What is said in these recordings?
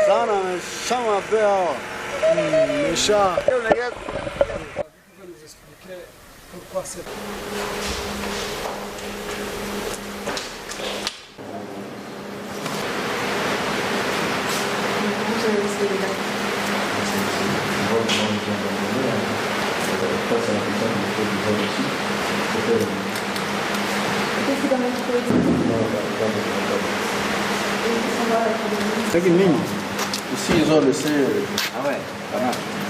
Sana chama bel, deixa. Ici, ils ont laissé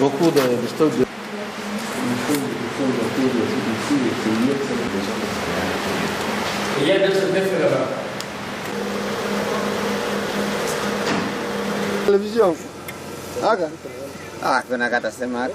beaucoup de stocks de... Il y a deux là. Televisão. Aga. Ah, kuna kata sema.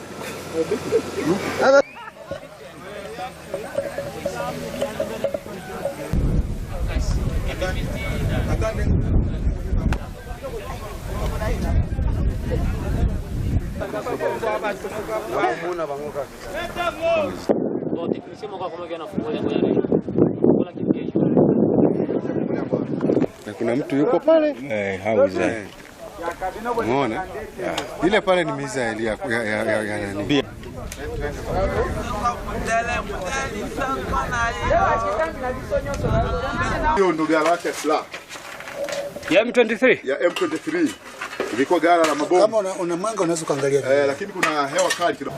Kuna mtu yuko pale? Hauza. Umeona? Ile pale ni mizaili ya nani? Hiyo ndo gala yake fla. Ya M23? Ya M23. Ilikuwa gala la mabomu. Kama una mwanga unaweza kuangalia. Lakini kuna hewa kali kidogo.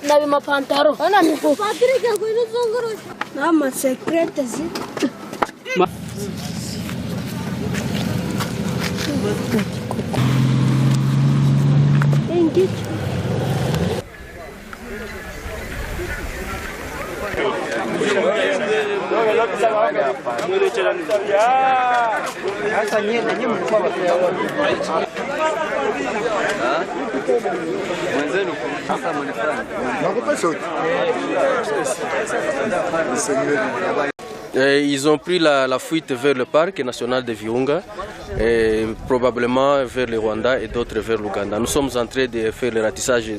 Nabi mapantaro. Ana mko. Patrick yako ile zongoro. Na ma secret zi. Ils ont pris la fuite vers le parc national de Virunga, et probablement vers le Rwanda et d'autres vers l'Ouganda. Nous sommes en train de faire le ratissage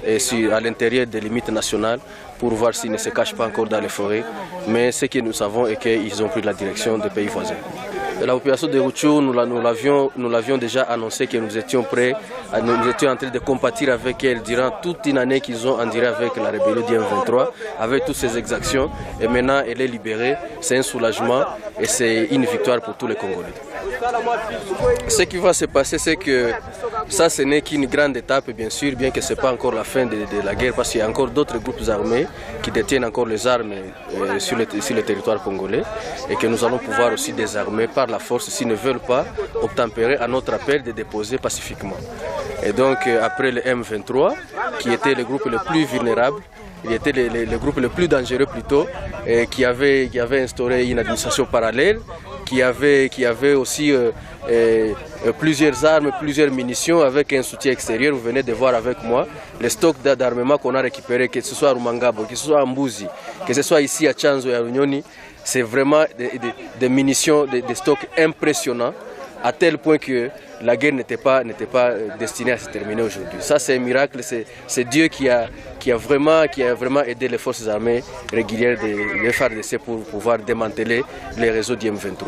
à l'intérieur des limites nationales pour voir s'ils ne se cachent pas encore dans les forêts. Mais ce que nous savons est qu'ils ont pris la direction des pays voisins. La population de Rutshuru, nous l'avions déjà annoncé que nous étions prêts, nous étions en train de compatir avec elle durant toute une année qu'ils ont enduré avec la rébellion du M23, avec toutes ces exactions. Et maintenant, elle est libérée, c'est un soulagement et c'est une victoire pour tous les Congolais. Ce qui va se passer, c'est que ça, ce n'est qu'une grande étape, bien sûr, bien que ce n'est pas encore la fin de la guerre, parce qu'il y a encore d'autres groupes armés qui détiennent encore les armes sur le territoire congolais et que nous allons pouvoir aussi désarmer par la force s'ils ne veulent pas obtempérer à notre appel de déposer pacifiquement. Et donc, après le M23, qui était le groupe le plus vulnérable, il était le groupe le plus dangereux plutôt, et qui avait instauré une administration parallèle, qui avait aussi plusieurs armes, plusieurs munitions avec un soutien extérieur. Vous venez de voir avec moi les stocks d'armement qu'on a récupérés, que ce soit à Rumangabo, que ce soit à Mbuzi, que ce soit ici à Chanzo et à Runyoni. C'est vraiment des munitions, des stocks impressionnants, à tel point que la guerre n'était pas destinée à se terminer aujourd'hui. Ça, c'est un miracle, c'est Dieu qui a vraiment aidé les forces armées régulières de FARDC pour pouvoir démanteler les réseaux du M23.